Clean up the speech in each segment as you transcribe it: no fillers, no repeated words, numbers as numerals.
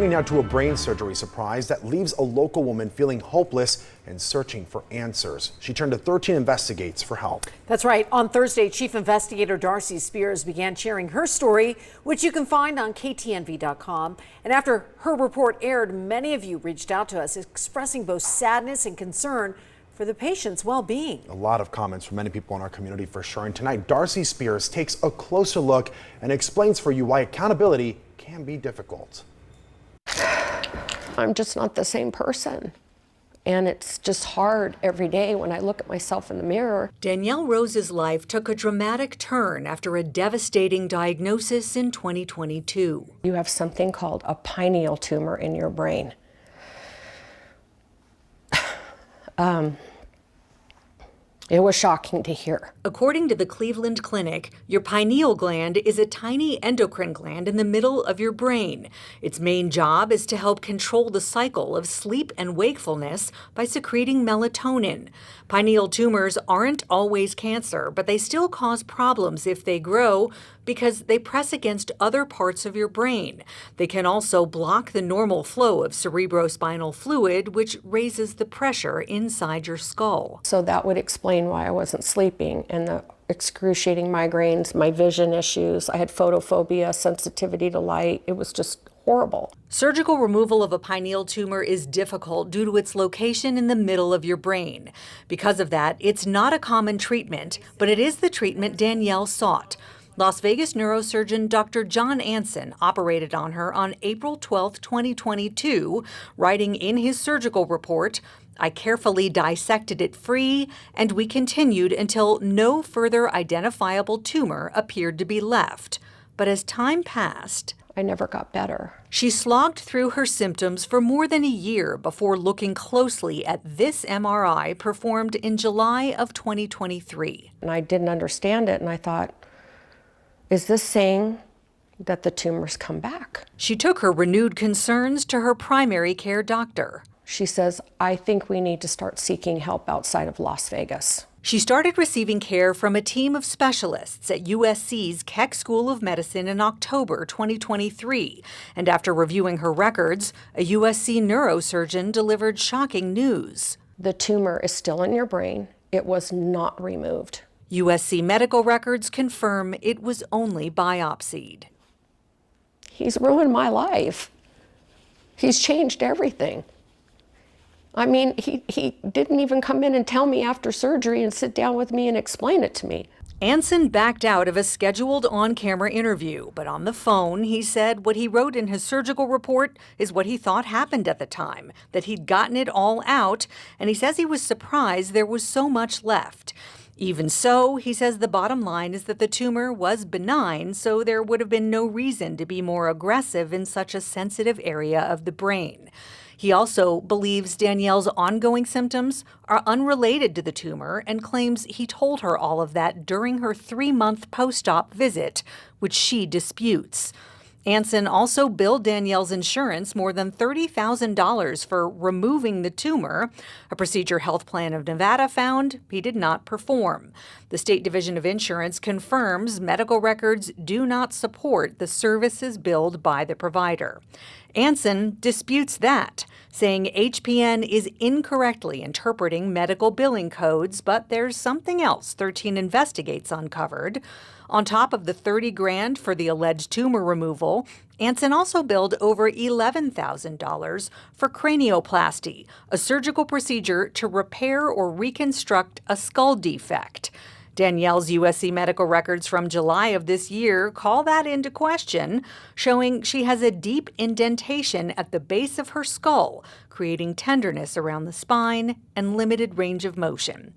Turning now to a brain surgery surprise that leaves a local woman feeling hopeless and searching for answers. She turned to 13 Investigates for help. That's right. On Thursday, Chief Investigator Darcy Spears began sharing her story, which you can find on ktnv.com. And after her report aired, many of you reached out to us expressing both sadness and concern for the patient's well-being. A lot of comments from many people in our community for sure. And tonight, Darcy Spears takes a closer look and explains for you why accountability can be difficult. I'm just not the same person. And it's just hard every day when I look at myself in the mirror. Danielle Rose's life took a dramatic turn after a devastating diagnosis in 2022. You have something called a pineal tumor in your brain. It was shocking to hear. According to the Cleveland Clinic, your pineal gland is a tiny endocrine gland in the middle of your brain. Its main job is to help control the cycle of sleep and wakefulness by secreting melatonin. Pineal tumors aren't always cancer, but they still cause problems if they grow because they press against other parts of your brain. They can also block the normal flow of cerebrospinal fluid, which raises the pressure inside your skull. So that would explain why I wasn't sleeping, and the excruciating migraines, my vision issues. I had photophobia, sensitivity to light. It was just horrible. Surgical removal of a pineal tumor is difficult due to its location in the middle of your brain. Because of that, it's not a common treatment, but it is the treatment Danielle sought. Las Vegas neurosurgeon Dr. John Anson operated on her on April 12, 2022, writing in his surgical report, "I carefully dissected it free, and we continued until no further identifiable tumor appeared to be left. But as time passed, I never got better." She slogged through her symptoms for more than a year before looking closely at this MRI performed in July of 2023. And I didn't understand it, and I thought, is this saying that the tumors come back? She took her renewed concerns to her primary care doctor. She says, I think we need to start seeking help outside of Las Vegas. She started receiving care from a team of specialists at USC's Keck School of Medicine in October 2023. And after reviewing her records, a USC neurosurgeon delivered shocking news. The tumor is still in your brain. It was not removed. USC medical records confirm it was only biopsied. He's ruined my life. He's changed everything. I mean, he didn't even come in and tell me after surgery and sit down with me and explain it to me. Anson backed out of a scheduled on-camera interview, but on the phone, he said what he wrote in his surgical report is what he thought happened at the time, that he'd gotten it all out, and he says he was surprised there was so much left. Even so, he says the bottom line is that the tumor was benign, so there would have been no reason to be more aggressive in such a sensitive area of the brain. He also believes Danielle's ongoing symptoms are unrelated to the tumor and claims he told her all of that during her 3-month post-op visit, which she disputes. Anson also billed Danielle's insurance more than $30,000 for removing the tumor, a procedure Health Plan of Nevada found he did not perform. The State Division of Insurance confirms medical records do not support the services billed by the provider. Anson disputes that, saying HPN is incorrectly interpreting medical billing codes, but there's something else 13 Investigates uncovered. On top of the $30,000 for the alleged tumor removal, Anson also billed over $11,000 for cranioplasty, a surgical procedure to repair or reconstruct a skull defect. Danielle's USC medical records from July of this year call that into question, showing she has a deep indentation at the base of her skull, creating tenderness around the spine and limited range of motion.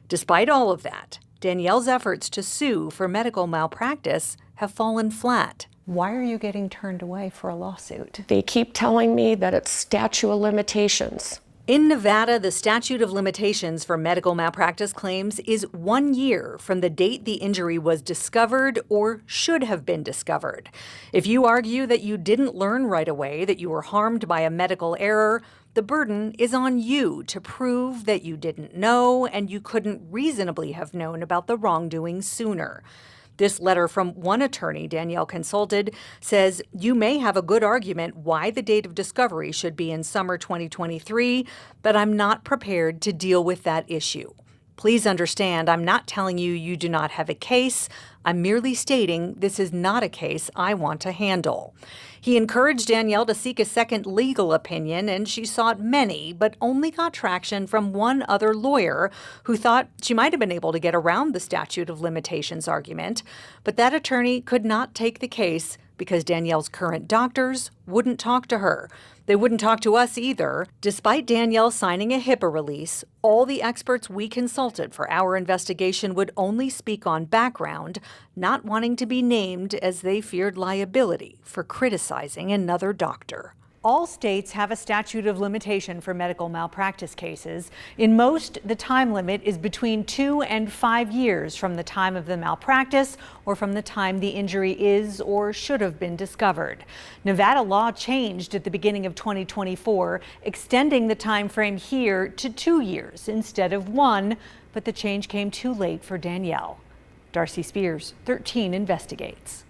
Despite all of that, Danielle's efforts to sue for medical malpractice have fallen flat. Why are you getting turned away for a lawsuit? They keep telling me that it's statute of limitations. In Nevada, the statute of limitations for medical malpractice claims is 1 year from the date the injury was discovered or should have been discovered. If you argue that you didn't learn right away that you were harmed by a medical error, the burden is on you to prove that you didn't know and you couldn't reasonably have known about the wrongdoing sooner. This letter from one attorney Danielle consulted says you may have a good argument why the date of discovery should be in summer 2023, but I'm not prepared to deal with that issue. Please understand, I'm not telling you you do not have a case. I'm merely stating this is not a case I want to handle. He encouraged Danielle to seek a second legal opinion, and she sought many, but only got traction from one other lawyer who thought she might have been able to get around the statute of limitations argument. But that attorney could not take the case because Danielle's current doctors wouldn't talk to her. They wouldn't talk to us either. Despite Danielle signing a HIPAA release, all the experts we consulted for our investigation would only speak on background, not wanting to be named as they feared liability for criticizing another doctor. All states have a statute of limitation for medical malpractice cases. In most, the time limit is between 2 and 5 years from the time of the malpractice or from the time the injury is or should have been discovered. Nevada law changed at the beginning of 2024, extending the time frame here to 2 years instead of 1, but the change came too late for Danielle. Darcy Spears, 13 Investigates.